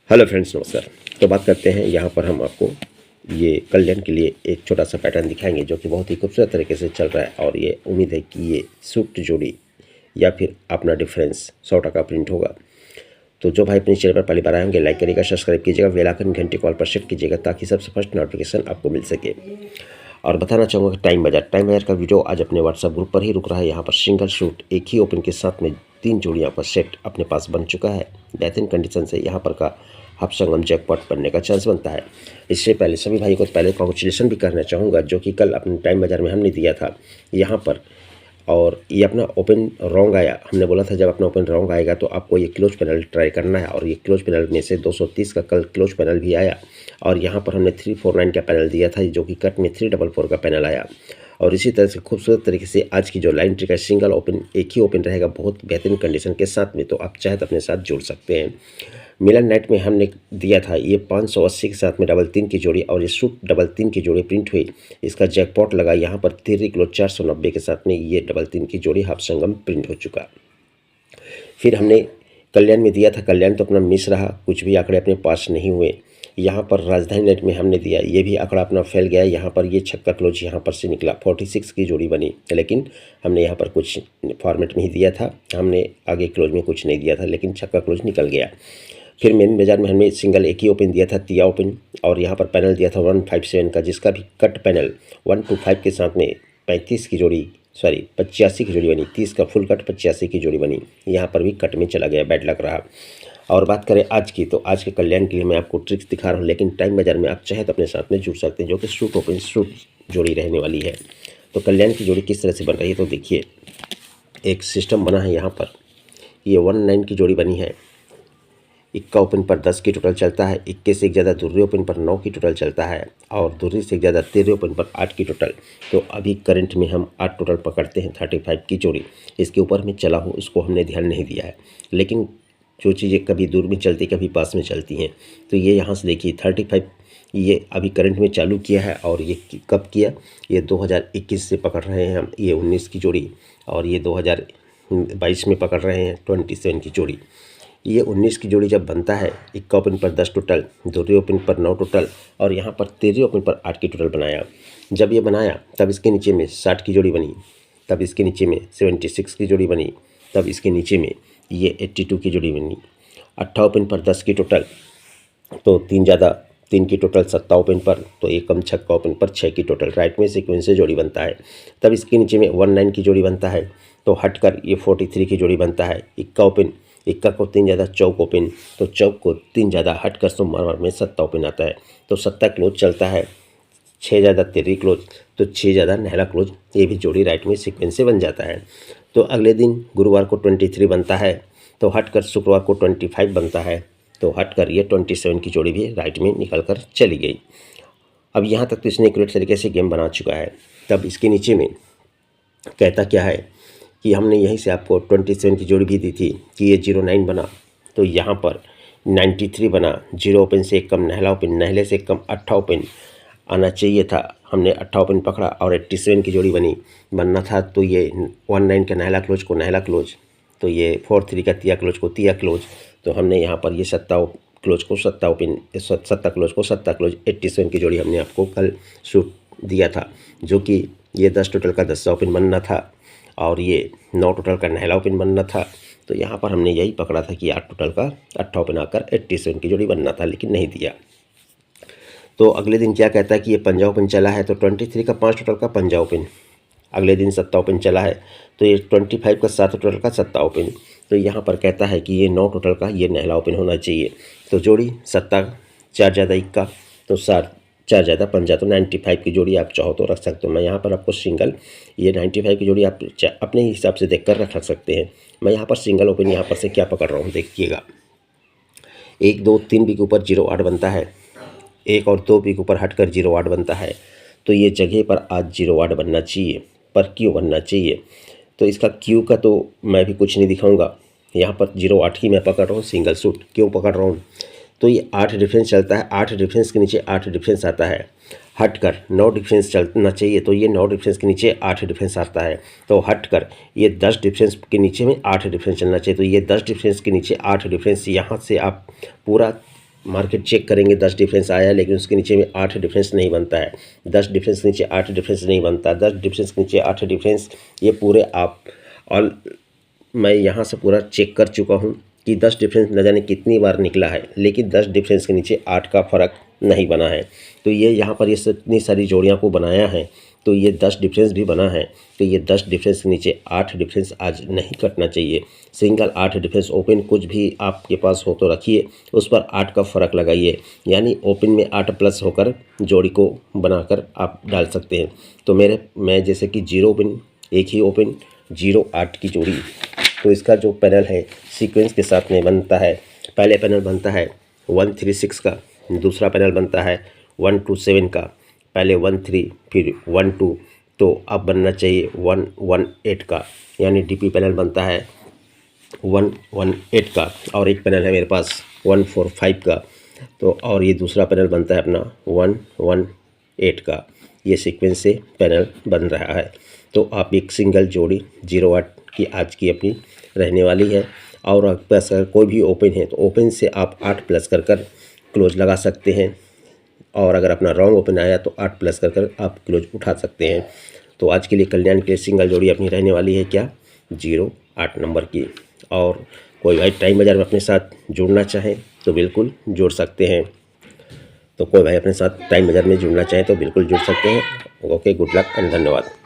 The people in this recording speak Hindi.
हेलो फ्रेंड्स, नमस्कार। तो बात करते हैं, यहाँ पर हम आपको ये कल्याण के लिए एक छोटा सा पैटर्न दिखाएंगे जो कि बहुत ही खूबसूरत तरीके से चल रहा है। और ये उम्मीद है कि ये सूट जोड़ी या फिर अपना डिफरेंस 100% प्रिंट होगा। तो जो भाई अपने चैनल पर पहली बार आए होंगे, लाइक करिएगा, सब्सक्राइब कीजिएगा, बेल आइकन घंटी कॉल पर सेट कीजिएगा ताकि सबसे फर्स्ट नोटिफिकेशन आपको मिल सके। और बताना चाहूँगा कि टाइम बाजार का वीडियो आज अपने व्हाट्सएप ग्रुप पर ही रुक रहा है। यहाँ पर सिंगल शूट एक ही ओपन के साथ में 3 जोड़ियाँ पर सेट अपने पास बन चुका है। बेहतरीन कंडीशन से यहाँ पर का हाफ संगम जैकपॉट बनने का चांस बनता है। इससे पहले सभी भाई को पहले कॉन्ग्रेचुलेसन भी करना चाहूँगा, जो कि कल अपने टाइम बाजार में हमने दिया था यहाँ पर। और ये अपना ओपन रॉन्ग आया। हमने बोला था जब अपना ओपन रॉन्ग आएगा तो आपको ये क्लोज पैनल ट्राई करना है। और ये क्लोज पैनल में से 230 का कल क्लोज पैनल भी आया। और यहाँ पर हमने 349 का पैनल दिया था, जो कि कट में 344 का पैनल आया। और इसी तरह से खूबसूरत तरीके से आज की जो लाइन ट्रिक है, सिंगल ओपन एक ही ओपन रहेगा बहुत बेहतरीन कंडीशन के साथ में। तो आप चाहे तो अपने साथ जोड़ सकते हैं। मिलन नाइट में हमने दिया था ये 580 के साथ में डबल 3 की जोड़ी, और ये सूट डबल 3 की जोड़ी प्रिंट हुई। इसका जैकपॉट लगा यहाँ पर 3 किलो 490 के साथ में ये डबल 3 की जोड़ी हाफ संगम प्रिंट हो चुका। फिर हमने कल्याण में दिया था, कल्याण तो अपना मिस रहा, कुछ भी आंकड़े अपने पास नहीं हुए। यहाँ पर राजधानी नेट में हमने दिया, ये भी आंकड़ा अपना फैल गया। यहाँ पर ये छक्का क्लोज यहाँ पर से निकला, 46 की जोड़ी बनी, लेकिन हमने यहाँ पर कुछ फॉर्मेट में ही दिया था, हमने आगे क्लोज में कुछ नहीं दिया था, लेकिन छक्का क्लोज निकल गया। फिर मेन बाजार में हमने सिंगल एक ही ओपन दिया था, तिया ओपन, और यहाँ पर पैनल दिया था 157 का, जिसका भी कट पैनल 125 के साथ में 85 की जोड़ी बनी। 30 का फुल कट 85 की जोड़ी बनी। यहाँ पर भी कट में चला गया, बैड लग रहा। और बात करें आज की, तो आज के कल्याण के लिए मैं आपको ट्रिक्स दिखा रहा हूँ, लेकिन टाइम बाजार में आप चाहे तो अपने साथ में जुड़ सकते हैं, जो कि सूट ओपन सूट जोड़ी रहने वाली है। तो कल्याण की जोड़ी किस तरह से बन रही है, तो देखिए एक सिस्टम बना है। यहाँ पर ये 19 की जोड़ी बनी है। इक्का ओपन पर 10 की टोटल चलता है, इक्के से एक ज़्यादा दुर्री ओपन पर 9 की टोटल चलता है, और दुर्री से एक ज़्यादा 13 ओपन पर 8 की टोटल। तो अभी करंट में हम 8 टोटल पकड़ते हैं। 35 की जोड़ी इसके ऊपर में चला हो, उसको हमने ध्यान नहीं दिया है। लेकिन जो चीज़ें कभी दूर में चलती कभी पास में चलती हैं, तो ये यहाँ से देखिए 35 ये अभी करंट में चालू किया है। और ये कब किया, ये 2021 से पकड़ रहे हैं हम, ये 19 की जोड़ी, और ये 2022 में पकड़ रहे हैं 27 की जोड़ी। ये 19 की जोड़ी जब बनता है, इक्का ओपन पर 10 टोटल, दुर्री ओपन पर 9 टोटल, और यहाँ पर 13 ओपन पर 8 की टोटल बनाया। जब ये बनाया तब इसके नीचे में 60 की जोड़ी बनी, तब इसके नीचे में 76 की जोड़ी बनी, तब इसके नीचे में ये 82 की जोड़ी बनी। 8 ओपन पर 10 की टोटल, तो 3 ज़्यादा 3 की टोटल 7 ओपन पर, तो एक कम छक्का ओपन पर 6 की टोटल। राइट में सीक्वेंस से जोड़ी बनता है। तब इसके नीचे में 19 की जोड़ी बनता है, तो हटकर ये 43 की जोड़ी बनता है। इक्का ओपन, इक्का को 3 ज़्यादा चौक ओपन, तो चौक को 3 ज़्यादा हटकर सोमवार में 7 ओपन आता है, तो 7 क्लोज चलता है। 6 ज़्यादा 13 क्लोज, तो 6 ज़्यादा नहला क्लोज, ये भी जोड़ी राइट में सीक्वेंस से बन जाता है। तो अगले दिन गुरुवार को 23 बनता है, तो हटकर शुक्रवार को 25 बनता है, तो हटकर ये 27 की जोड़ी भी राइट में निकल कर चली गई। अब यहाँ तक तो इसने एक्यूरेट तरीके से गेम बना चुका है। तब इसके नीचे में कहता क्या है कि हमने यहीं से आपको 27 की जोड़ी भी दी थी कि ये 09 बना, तो यहाँ पर 93 बना। 0 ओपन से एक कम नहला ओपन, नहले से कम 8 ओपन आना चाहिए था, हमने 8 ओपन पकड़ा, और 87 की जोड़ी बनना था। तो ये 19 का नहला क्लोज को नहला क्लोज, तो ये 43 का तिया क्लोज को तिया क्लोज, तो हमने यहाँ पर ये 7 क्लोज को 7 ओपन, 7 क्लोज को 7 क्लोज, 87 की जोड़ी हमने आपको कल शूट दिया था, जो कि ये 10 टोटल का 10 ओपन बनना था, और ये 9 टोटल का नहला ओपन बनना था। तो यहाँ पर हमने यही पकड़ा था कि 8 टोटल का 8 ओपन आकर 87 की जोड़ी बनना था, लेकिन नहीं दिया। तो अगले दिन क्या कहता है कि ये पंजा ओपन चला है, तो 23 का 5 टोटल का पंजा ओपन। अगले दिन 7 ओपन चला है, तो ये 25 का 7 टोटल का 7 ओपन। तो यहाँ पर कहता है कि ये 9 टोटल का ये नहला ओपन होना चाहिए। तो जोड़ी 7 4 ज़्यादा इक्का, तो 7 4 ज़्यादा पंजा, तो 95 की जोड़ी आप चाहो तो रख सकते हो। मैं यहाँ पर आपको सिंगल ये 95 की जोड़ी आप अपने हिसाब से देख कर रख सकते हैं। मैं यहाँ पर सिंगल ओपन यहाँ पर से क्या पकड़ रहा हूँ देखिएगा। 1 2 3 बी के ऊपर 08 बनता है, 1 और 2 बी के ऊपर हटकर 08 बनता है। तो ये जगह पर आज 08 बनना चाहिए, पर क्यों बनना चाहिए, तो इसका क्यू का तो मैं भी कुछ नहीं दिखाऊंगा। यहाँ पर 08 ही मैं पकड़ रहा हूँ, सिंगल सूट क्यों पकड़ रहा हूँ, तो ये 8 डिफरेंस चलता है। 8 डिफरेंस के नीचे 8 डिफरेंस आता है, हटकर 9 डिफरेंस चलना चाहिए, तो ये 9 डिफरेंस के नीचे 8 डिफरेंस आता है, तो हटकर ये 10 डिफरेंस के नीचे में 8 डिफरेंस चलना चाहिए, तो ये 10 डिफरेंस के नीचे 8 डिफरेंस। यहाँ से आप पूरा मार्केट चेक करेंगे 10 डिफरेंस आया है, लेकिन उसके नीचे में 8 डिफरेंस नहीं बनता है। 10 डिफरेंस के नीचे 8 डिफरेंस नहीं बनता, 10 डिफरेंस के नीचे 8 डिफरेंस, ये पूरे आप ऑल मैं यहाँ से पूरा चेक कर चुका हूँ कि 10 डिफरेंस न जाने कितनी बार निकला है, लेकिन 10 डिफरेंस के नीचे 8 का फ़र्क नहीं बना है। तो ये यहाँ पर ये इतनी सारी जोड़ियाँ को बनाया है, तो ये 10 डिफरेंस भी बना है। तो ये 10 डिफरेंस के नीचे 8 डिफरेंस आज नहीं कटना चाहिए। सिंगल 8 डिफरेंस ओपन कुछ भी आपके पास हो तो रखिए, उस पर 8 का फ़र्क लगाइए, यानी ओपन में 8 प्लस होकर जोड़ी को बनाकर आप डाल सकते हैं। तो मैं जैसे कि 0 ओपन, एक ही ओपन, 0 8 की जोड़ी, तो इसका जो पैनल है सीक्वेंस के साथ में बनता है। पहले पैनल बनता है 1 3 6 का, दूसरा पैनल बनता है 1 2 7 का, पहले 1 3 फिर 1 2, तो अब बनना चाहिए 1 1 8 का, यानी डीपी पैनल बनता है 1 1 8 का, और एक पैनल है मेरे पास 1 4 5 का, तो और ये दूसरा पैनल बनता है अपना 1 1 8 का। ये सीक्वेंस से पैनल बन रहा है। तो आप एक सिंगल जोड़ी 0 8 की आज की अपनी रहने वाली है। और प्लस अगर कोई भी ओपन है तो ओपन से आप 8 प्लस कर क्लोज लगा सकते हैं, और अगर अपना रॉन्ग ओपन आया तो 8 प्लस कर आप क्लोज उठा सकते हैं। तो आज के लिए कल्याण के लिए सिंगल जोड़ी अपनी रहने वाली है क्या, 0 8 नंबर की। और कोई भाई टाइम बाजार में अपने साथ जुड़ना चाहें तो बिल्कुल जुड़ सकते हैं। तो कोई भाई अपने साथ टाइम बाजार में जुड़ना चाहें तो बिल्कुल जुड़ सकते हैं। ओके, गुड लक एंड धन्यवाद।